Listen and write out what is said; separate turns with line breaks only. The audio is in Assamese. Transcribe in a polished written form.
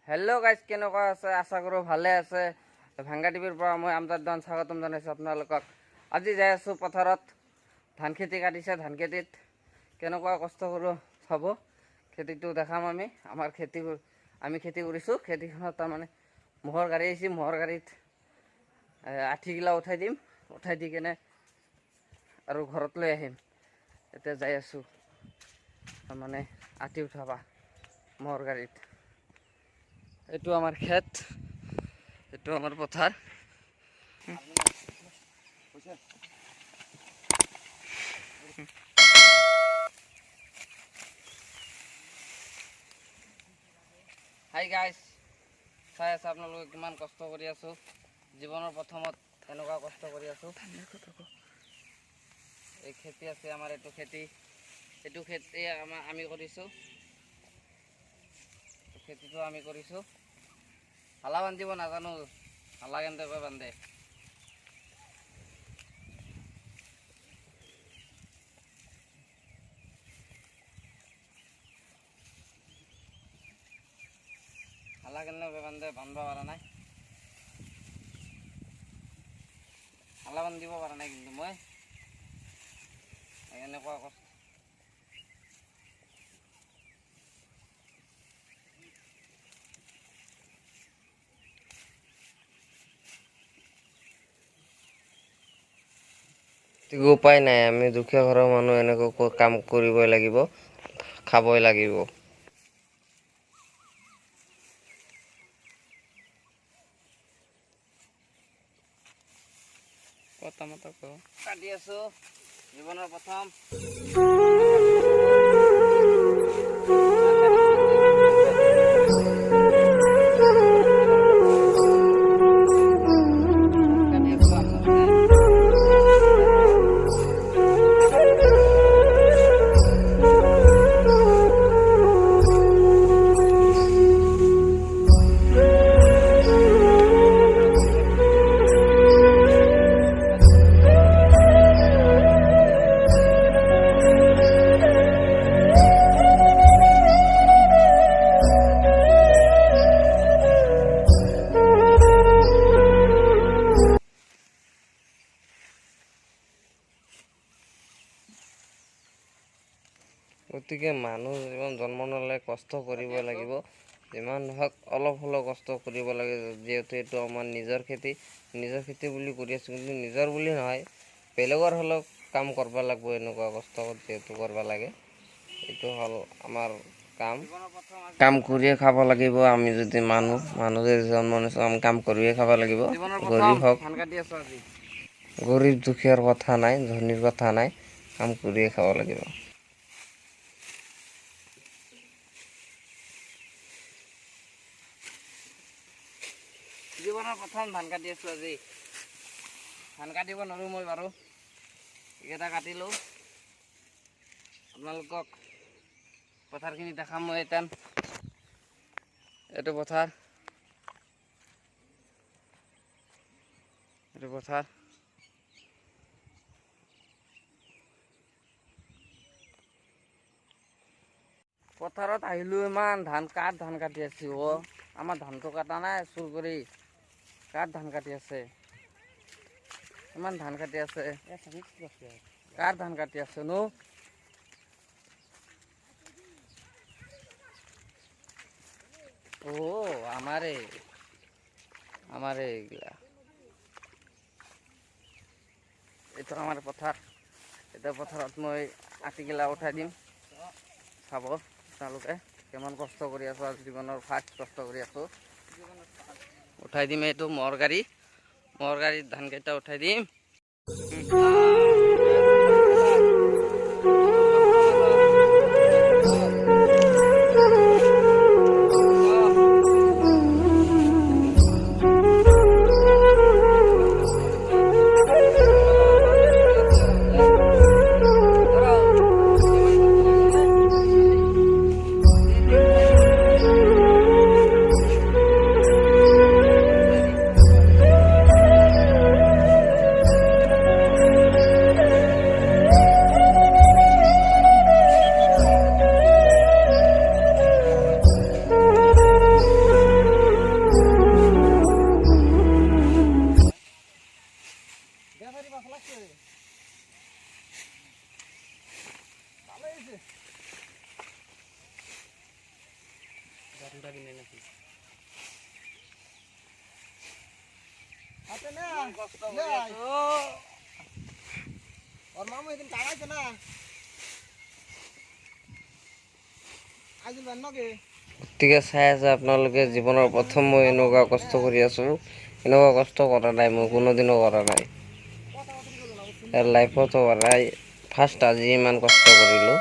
হেল্ল' গাইজ, কেনেকুৱা আছে? আশা কৰোঁ ভালে আছে। ভাংগা টিভিৰ পৰা মই আমজাদ স্বাগতম জনাইছোঁ আপোনালোকক। আজি যাই আছোঁ পথাৰত, ধান খেতি কাটিছে। ধান খেতিত কেনেকুৱা কষ্ট কৰোঁ চাব, খেতিটো দেখাম আমি। আমি খেতি কৰিছোঁ। খেতিখনত তাৰমানে মহৰ গাড়ী আহিছে। মহৰ গাড়ীত আঠিগিলা উঠাই দিম, উঠাই দি কেনে আৰু ঘৰত লৈ আহিম। এতিয়া যাই আছোঁ তাৰমানে আঠি উঠাবা মহৰ গাড়ীত। এইটো আমাৰ খেত, এইটো আমাৰ পথাৰ। হাই গাইজ, চাই আছে আপোনালোকে কিমান কষ্ট কৰি আছোঁ। জীৱনৰ প্ৰথমত এনেকুৱা কষ্ট কৰি আছোঁ। এই খেতি আছে আমাৰ, এইটো খেতি আমি কৰিছোঁ। খেতিটো আমি কৰিছোঁ। হালা বান্ধিব নাজানো, হালা কেনেকৈ বান্ধে। হালা কেনেকৈ বান্ধে বান্ধিব পৰা নাই। হালা বান্ধিব পৰা নাই কিন্তু মই এনেকুৱা কষ্ট।
উপায় নাই, আমি দুখীয়া ঘৰৰ মানুহ, এনেকৈ কাম কৰিবই লাগিব, খাবই লাগিব।
কাটি আছোঁ জীৱনৰ প্ৰথম।
গতিকে মানুহ জীৱন জন্ম ল'লে কষ্ট কৰিব লাগিব। যিমান নহওক অলপ হ'লেও কষ্ট কৰিব লাগে, যিহেতু এইটো আমাৰ নিজৰ খেতি বুলি কৰি আছোঁ। কিন্তু নিজৰ বুলি নহয়, বেলেগৰ হ'লেও কাম কৰিব লাগিব। এনেকুৱা কষ্ট যিহেতু কৰিব লাগে, এইটো হ'ল আমাৰ কাম কৰিয়ে খাব লাগিব। আমি যদি মানুহ যদি জন্ম নিছোঁ, আমি কাম কৰিয়ে খাব লাগিব। গৰীব হওক, গৰীব দুখীয়াৰ কথা নাই, ধনীৰ কথা নাই, কাম কৰিয়ে খাব লাগিব।
জীৱনৰ প্ৰথম ধান কাটি আছোঁ আজি। ধান কাটিব নোৱাৰোঁ মই বাৰু, এইকেইটা কাটিলোঁ। আপোনালোকক পথাৰখিনি দেখাম মই এতিয়া। এইটো পথাৰ, পথাৰত আহিলোঁ। ইমান ধান কাটি আছোঁ। আমাৰ ধানটো কাটা নাই, চুৰ কৰি ধান কাটি আছে। ইমান ধান কাটি আছে, ধান কাটি আছে নো? আমাৰে এইগিলা। এইটো আমাৰ পথাৰ। এতিয়া পথাৰত মই আটিগিলা উঠাই দিম। চাব আপোনালোকে কিমান কষ্ট কৰি আছোঁ। আজি জীৱনৰ ফাৰ্ষ্ট কষ্ট কৰি আছোঁ। উঠাই দিম, এইটো মহৰ গাড়ীত ধানকেইটা উঠাই দিম।
গতিকে চাই আছে আপোনালোকে জীৱনৰ প্ৰথম মই এনেকুৱা কষ্ট কৰি আছোঁ, এনেকুৱা কষ্ট কৰা নাই, মই কোনোদিনো কৰা নাই লাইফতো কৰা নাই, ফাৰ্ষ্ট আজি ইমান কষ্ট কৰিলোঁ।